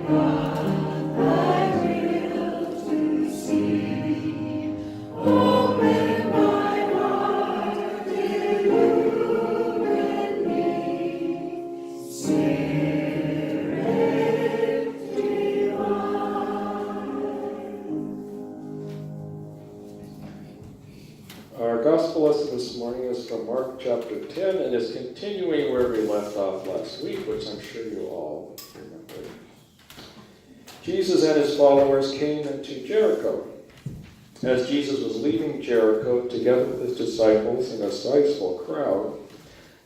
Our gospel lesson this morning is from Mark chapter 10 and is continuing where we left off last week, which I'm sure you all remember. Jesus and his followers came into Jericho. As Jesus was leaving Jericho together with his disciples and a sizable crowd,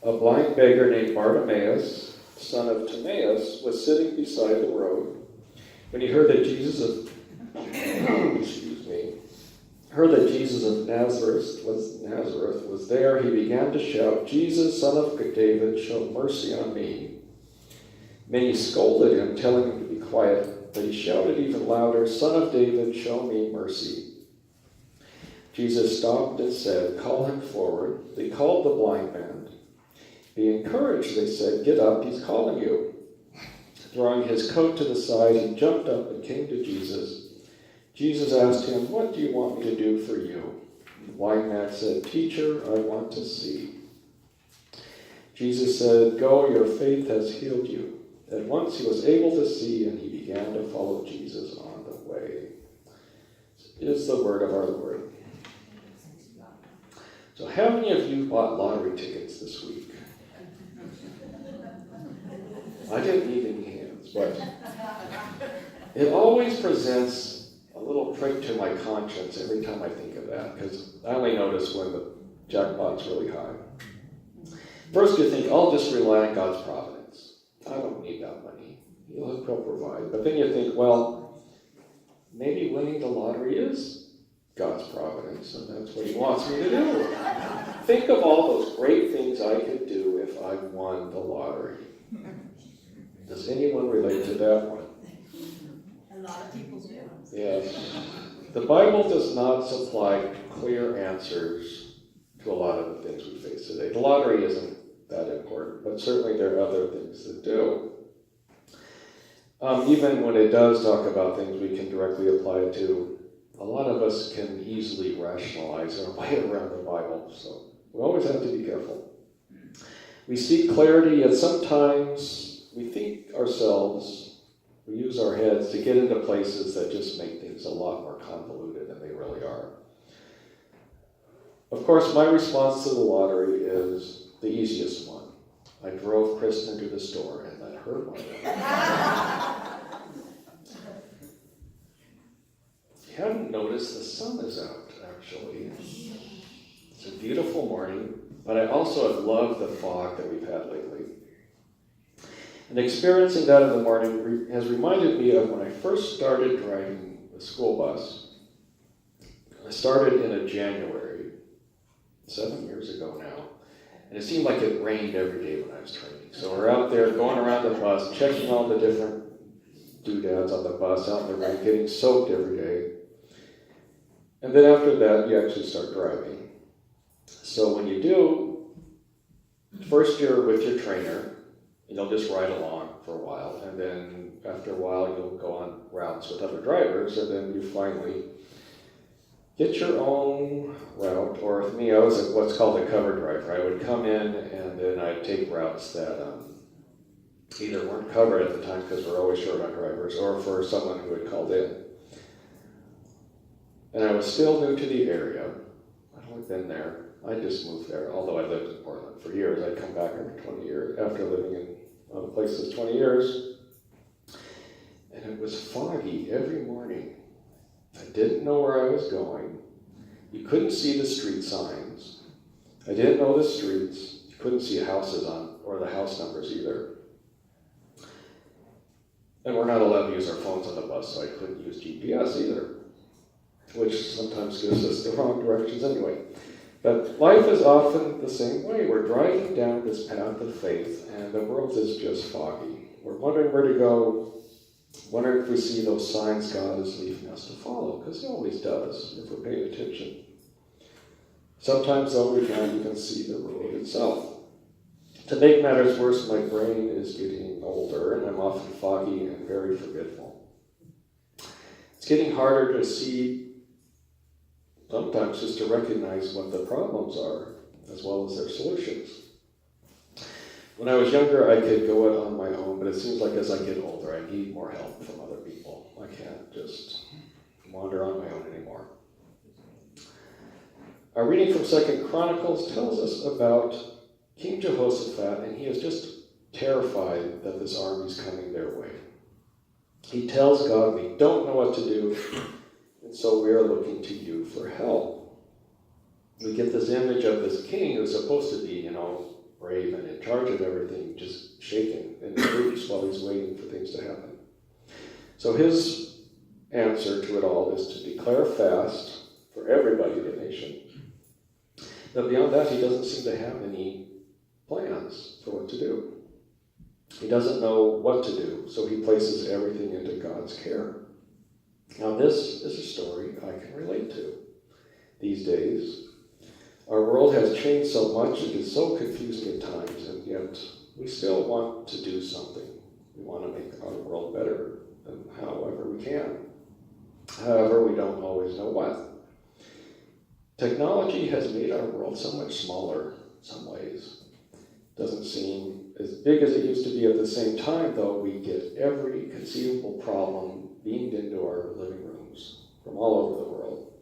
a blind beggar named Bartimaeus, son of Timaeus, was sitting beside the road. When he heard that Jesus of Nazareth was there, he began to shout, "Jesus, son of David, show mercy on me." Many scolded him, telling him to be quiet, but he shouted even louder, "Son of David, show me mercy." Jesus stopped and said, "Call him forward." They called the blind man. "Be encouraged," they said. "Get up, he's calling you." Throwing his coat to the side, he jumped up and came to Jesus. Jesus asked him, "What do you want me to do for you?" The blind man said, "Teacher, I want to see." Jesus said, "Go, your faith has healed you." At once he was able to see, and he began to follow Jesus on the way. This is the word of our Lord. So how many of you bought lottery tickets this week? I didn't need any hands, but it always presents a little prick to my conscience every time I think of that, because I only notice when the jackpot's really high. First you think, I'll just rely on God's providence. I don't need that money. He'll provide. But then you think, well, maybe winning the lottery is God's providence, and that's what he wants me to do. Think of all those great things I could do if I won the lottery. Does anyone relate to that one? A lot of people do. Yes. The Bible does not supply clear answers to a lot of the things we face today. The lottery isn't that important, but certainly there are other things that do. Even when it does talk about things we can directly apply it to, a lot of us can easily rationalize our way around the Bible, so we always have to be careful. We seek clarity, and sometimes we think ourselves, we use our heads to get into places that just make things a lot more convoluted than they really are. Of course, my response to the lottery is the easiest one. I drove Kristen to the store and let her buy it. If you hadn't noticed, the sun is out, actually. It's a beautiful morning, but I also have loved the fog that we've had lately. And experiencing that in the morning has reminded me of when I first started driving the school bus. I started in January, 7 years ago now, and it seemed like it rained every day when I was training. So we're out there going around the bus, checking all the different doodads on the bus, out in the rain, getting soaked every day. And then after that, you actually start driving. So when you do, first you're with your trainer, and you'll just ride along for a while, and then after a while you'll go on routes with other drivers, and then you finally get your own route. Or with me, I was at what's called a cover driver. I would come in and then I'd take routes that either weren't covered at the time because we're always short on drivers, or for someone who had called in. And I was still new to the area. I'd only been there. I just moved there, although I lived in Portland for years. I'd come back every 20 years after living in other places 20 years. And it was foggy every morning. I didn't know where I was going. You couldn't see the street signs. I didn't know the streets. You couldn't see houses on, or the house numbers either. And we're not allowed to use our phones on the bus, so I couldn't use GPS either, which sometimes gives us the wrong directions anyway. But life is often the same way. We're driving down this path of faith, and the world is just foggy. We're wondering where to go, wondering if we see those signs God is leaving us to follow, because He always does, if we're paying attention. Sometimes, though, we can see the road itself. To make matters worse, my brain is getting older, and I'm often foggy and very forgetful. It's getting harder to see, sometimes just to recognize what the problems are, as well as their solutions. When I was younger, I could go it on my own, but it seems like as I get older, I need more help from other people. I can't just wander on my own anymore. Our reading from 2 Chronicles tells us about King Jehoshaphat, and he is just terrified that this army is coming their way. He tells God, we don't know what to do, and so we are looking to you for help. We get this image of this king who's supposed to be, brave and in charge of everything, just shaking in the boots while he's waiting for things to happen. So his answer to it all is to declare a fast for everybody in the nation. But beyond that, he doesn't seem to have any plans for what to do. He doesn't know what to do, so he places everything into God's care. Now this is a story I can relate to. These days, our world has changed so much, it is so confusing at times, and yet we still want to do something. We want to make our world better however we can. However, we don't always know what. Technology has made our world so much smaller in some ways. Doesn't seem as big as it used to be. At the same time, though, we get every conceivable problem beamed into our living rooms from all over the world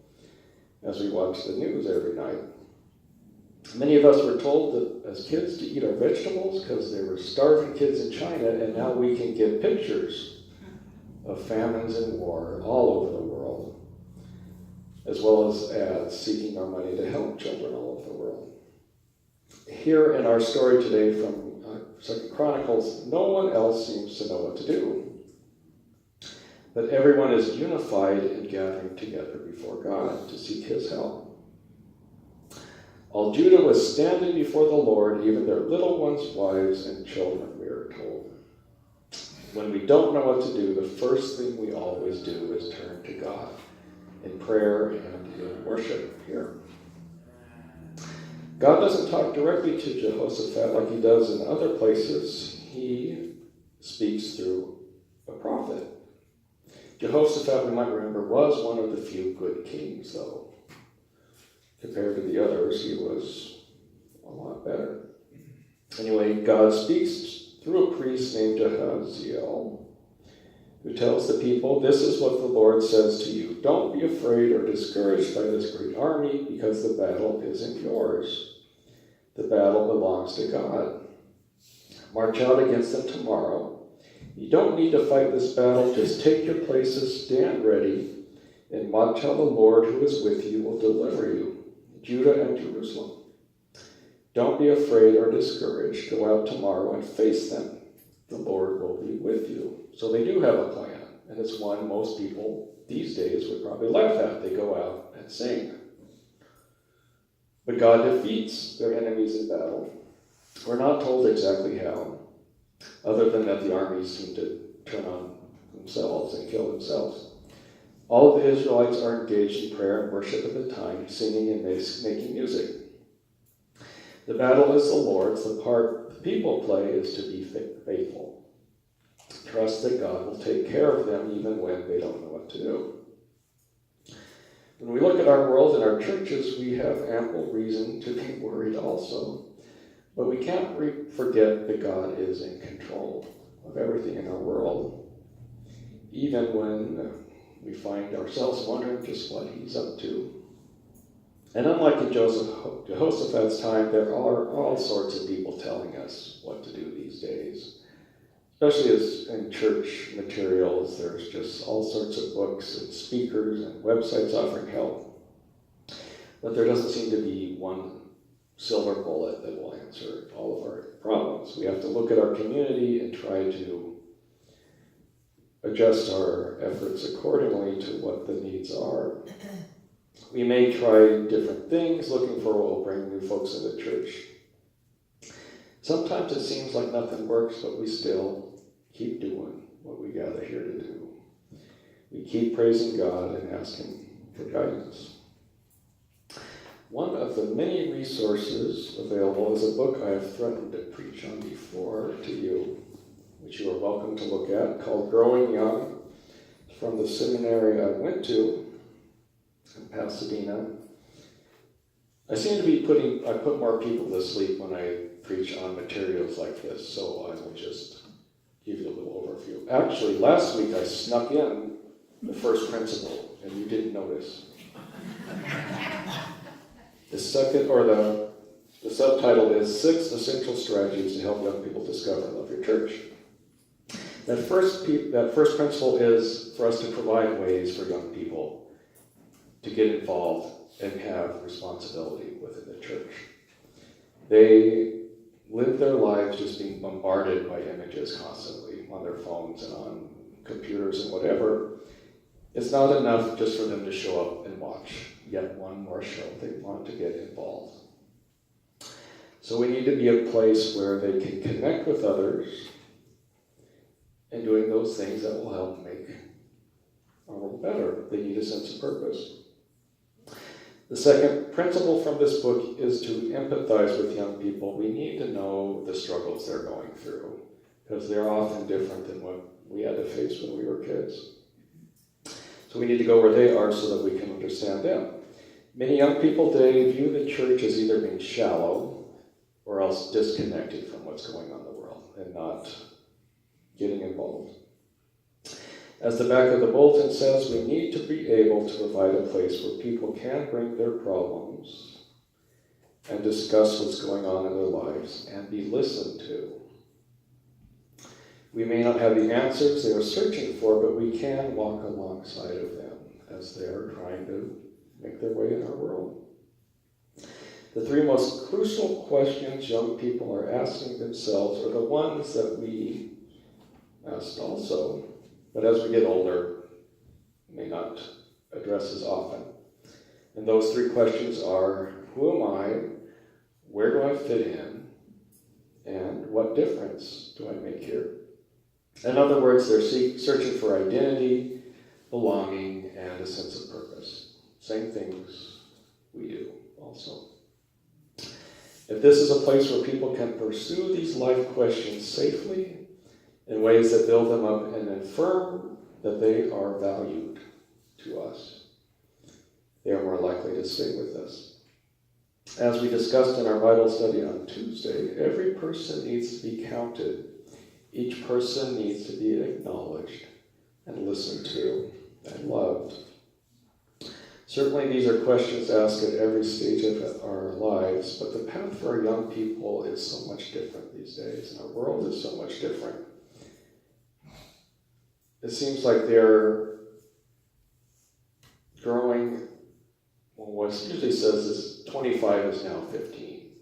as we watch the news every night. Many of us were told that as kids to eat our vegetables because there were starving kids in China, and now we can get pictures of famines and war all over the world, as well as ads seeking our money to help children all over the world. Here in our story today from 2 Chronicles, no one else seems to know what to do. But everyone is unified in gathering together before God to seek his help. All Judah was standing before the Lord, even their little ones, wives, and children, we are told. When we don't know what to do, the first thing we always do is turn to God in prayer and in worship here. God doesn't talk directly to Jehoshaphat like he does in other places. He speaks through a prophet. Jehoshaphat, we might remember, was one of the few good kings, though. Compared to the others, he was a lot better. Anyway, God speaks through a priest named Jehaziel, who tells the people, this is what the Lord says to you. Don't be afraid or discouraged by this great army, because the battle isn't yours. The battle belongs to God. March out against them tomorrow. You don't need to fight this battle. Just take your places, stand ready, and watch how the Lord who is with you will deliver you, Judah and Jerusalem. Don't be afraid or discouraged. Go out tomorrow and face them. The Lord will be with you. So they do have a plan, and it's one most people these days would probably laugh at. They go out and sing. But God defeats their enemies in battle. We're not told exactly how, other than that the armies seem to turn on themselves and kill themselves. All of the Israelites are engaged in prayer and worship at the time, singing and making music. The battle is the Lord's. The part the people play is to be faithful. Trust that God will take care of them even when they don't know what to do. When we look at our world and our churches, we have ample reason to be worried also. But we can't forget that God is in control of everything in our world, even when we find ourselves wondering just what he's up to. And unlike in Jehoshaphat's time, there are all sorts of people telling us what to do these days. Especially as in church materials, there's just all sorts of books and speakers and websites offering help. But there doesn't seem to be one silver bullet that will answer all of our problems. We have to look at our community and try to adjust our efforts accordingly to what the needs are. We may try different things, looking for what will bring new folks into church. Sometimes it seems like nothing works, but we still keep doing what we gather here to do. We keep praising God and asking for guidance. One of the many resources available is a book I have threatened to preach on before to you, which you are welcome to look at, called Growing Young, from the seminary I went to in Pasadena. I seem to be I put more people to sleep when I preach on materials like this, so I will just give you a little overview. Actually, last week I snuck in the first principle, and you didn't notice. The subtitle is 6 Essential Strategies to Help Young People Discover and Love Your Church. That first principle is for us to provide ways for young people to get involved and have responsibility within the church. They live their lives just being bombarded by images constantly on their phones and on computers and whatever. It's not enough just for them to show up and watch yet one more show. They want to get involved. So we need to be a place where they can connect with others and doing those things that will help make our world better. They need a sense of purpose. The second principle from this book is to empathize with young people. We need to know the struggles they're going through, because they're often different than what we had to face when we were kids. So we need to go where they are so that we can understand them. Many young people today view the church as either being shallow or else disconnected from what's going on in the world and not getting involved. As the back of the bulletin says, we need to be able to provide a place where people can bring their problems and discuss what's going on in their lives and be listened to. We may not have the answers they are searching for, but we can walk alongside of them as they are trying to make their way in our world. The 3 most crucial questions young people are asking themselves are the ones that we asked also, but as we get older, may not address as often. And those 3 questions are, who am I? Where do I fit in? And what difference do I make here? In other words, they're searching for identity, belonging, and a sense of purpose. Same things we do also. If this is a place where people can pursue these life questions safely, in ways that build them up and affirm that they are valued to us, they are more likely to stay with us. As we discussed in our Bible study on Tuesday, every person needs to be counted. Each person needs to be acknowledged and listened to and loved. Certainly these are questions asked at every stage of our lives, but the path for our young people is so much different these days, and our world is so much different. It seems like they're growing, well, what it usually says is 25 is now 15.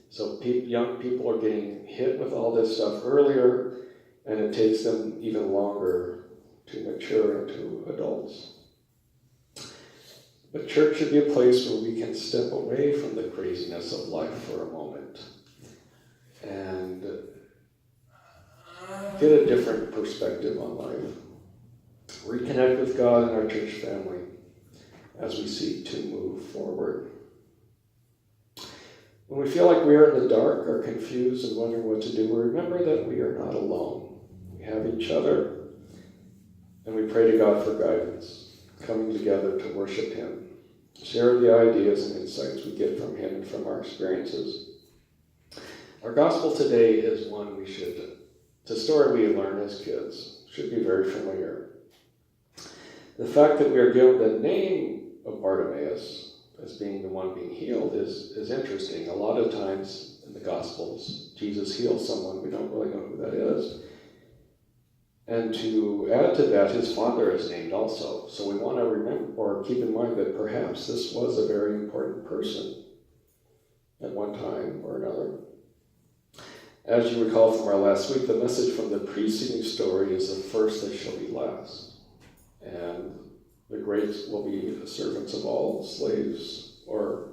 So young people are getting hit with all this stuff earlier, and it takes them even longer to mature into adults. But church should be a place where we can step away from the craziness of life for a moment and get a different perspective on life. Reconnect with God and our church family as we seek to move forward. When we feel like we are in the dark or confused and wondering what to do, we remember that we are not alone. We have each other, and we pray to God for guidance, coming together to worship Him, share the ideas and insights we get from Him and from our experiences. Our gospel today is one it's a story we learn as kids, should be very familiar. The fact that we are given the name of Bartimaeus as being the one being healed is interesting. A lot of times in the Gospels, Jesus heals someone, we don't really know who that is. And to add to that, his father is named also. So we want to remember or keep in mind that perhaps this was a very important person at one time or another. As you recall from our last week, the message from the preceding story is the first that shall be last. And the great will be the servants of all, slaves, or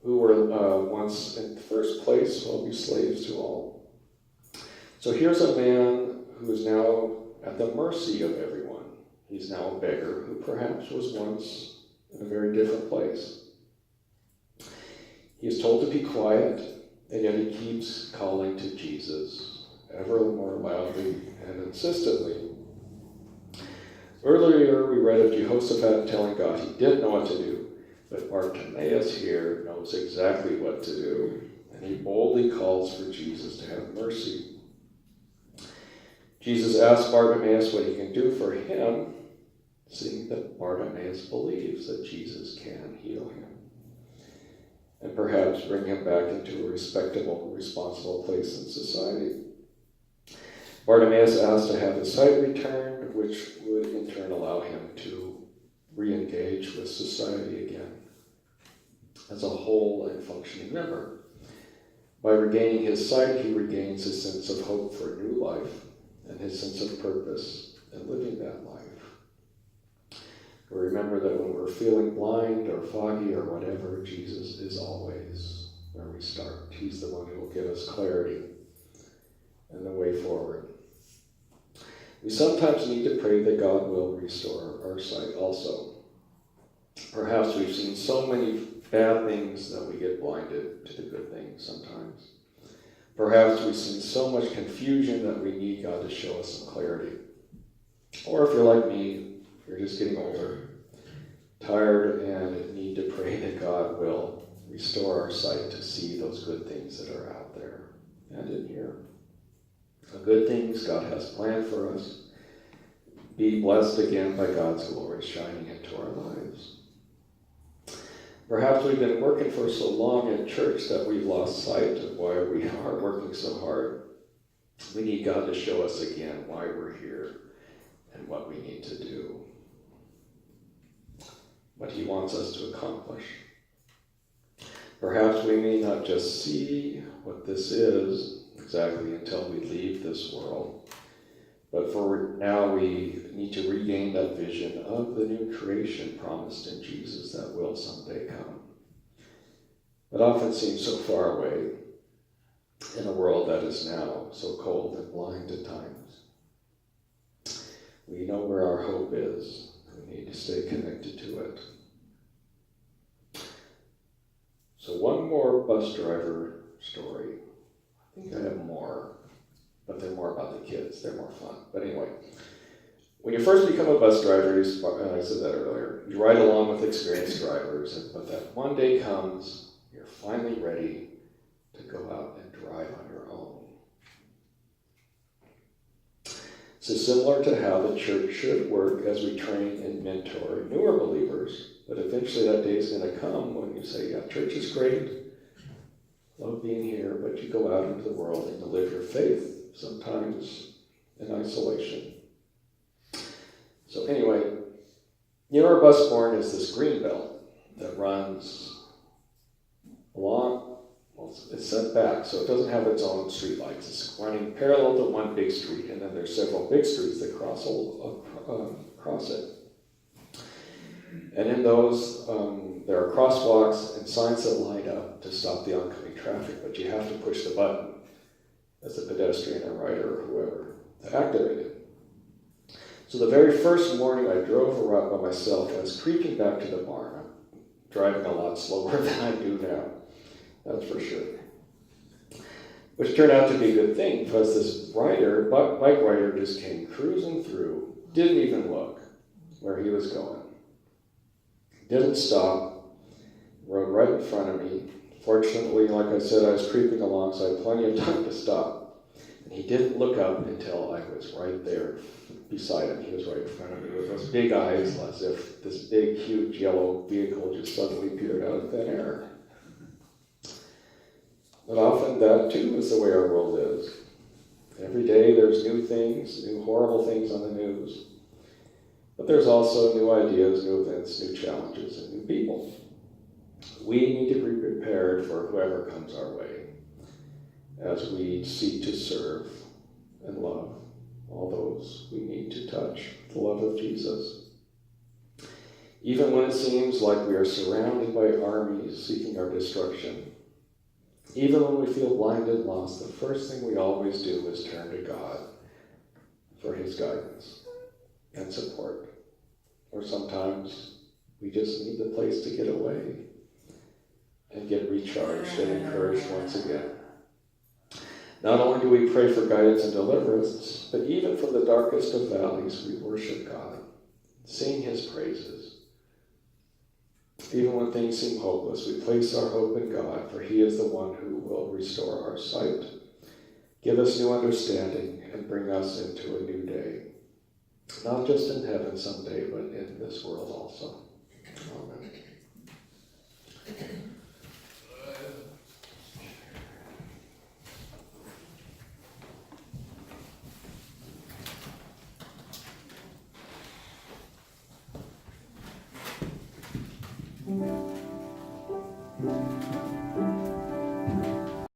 who were once in first place will be slaves to all. So here's a man who is now at the mercy of everyone. He's now a beggar who perhaps was once in a very different place. He is told to be quiet, and yet he keeps calling to Jesus ever more loudly and insistently. Earlier, we read of Jehoshaphat telling God he didn't know what to do, but Bartimaeus here knows exactly what to do, and he boldly calls for Jesus to have mercy. Jesus asks Bartimaeus what he can do for him, seeing that Bartimaeus believes that Jesus can heal him, and perhaps bring him back into a respectable, responsible place in society. Bartimaeus asked to have his sight returned, which would in turn allow him to re-engage with society again as a whole and functioning member. By regaining his sight, he regains his sense of hope for a new life and his sense of purpose in living that life. We remember that when we're feeling blind or foggy or whatever, Jesus is always where we start. He's the one who will give us clarity and the way forward. We sometimes need to pray that God will restore our sight also. Perhaps we've seen so many bad things that we get blinded to the good things sometimes. Perhaps we've seen so much confusion that we need God to show us some clarity. Or if you're like me, you're just getting older, tired, and need to pray that God will restore our sight to see those good things that are out there and in here. The good things God has planned for us. Be blessed again by God's glory shining into our lives. Perhaps we've been working for so long in church that we've lost sight of why we are working so hard. We need God to show us again why we're here and what we need to do, what he wants us to accomplish. Perhaps we may not just see what this is exactly until we leave this world, but for now we need to regain that vision of the new creation promised in Jesus that will someday come. It often seems so far away in a world that is now so cold and blind at times. We know where our hope is. We need to stay connected to it. So one more bus driver story. I think I have more, but they're more about the kids. They're more fun. But anyway, when you first become a bus driver, and I said that earlier, you ride along with experienced drivers, but that one day comes, you're finally ready to go out and drive on your own. So similar to how the church should work as we train and mentor newer believers, but eventually that day is going to come when you say, yeah, church is great, love being here, but you go out into the world and you live your faith, sometimes in isolation. So anyway, near our bus barn is this green belt that runs along, well, it's set back, so it doesn't have its own street lights. It's running parallel to one big street, and then there's several big streets that cross it. And in those, there are crosswalks and signs that light up to stop the oncoming traffic, but you have to push the button as a pedestrian or rider or whoever to activate it. So the very first morning I drove a route by myself, I was creeping back to the barn. I'm driving a lot slower than I do now, that's for sure. Which turned out to be a good thing, because this bike rider just came cruising through, didn't even look where he was going. Didn't stop, rode right in front of me. Fortunately, like I said, I was creeping along, so I had plenty of time to stop. And he didn't look up until I was right there beside him. He was right in front of me with those big eyes, as if this big, huge, yellow vehicle just suddenly appeared out of thin air. But often that, too, is the way our world is. Every day there's new things, new horrible things on the news. But there's also new ideas, new events, new challenges, and new people. We need to be prepared for whoever comes our way as we seek to serve and love all those we need to touch with the love of Jesus. Even when it seems like we are surrounded by armies seeking our destruction, even when we feel blind and lost, the first thing we always do is turn to God for his guidance and support. Or sometimes we just need the place to get away and get recharged and encouraged once again. Not only do we pray for guidance and deliverance, but even from the darkest of valleys, we worship God, sing his praises. Even when things seem hopeless, we place our hope in God, for he is the one who will restore our sight, give us new understanding, and bring us into a new day. Not just in heaven someday, but in this world also. Amen.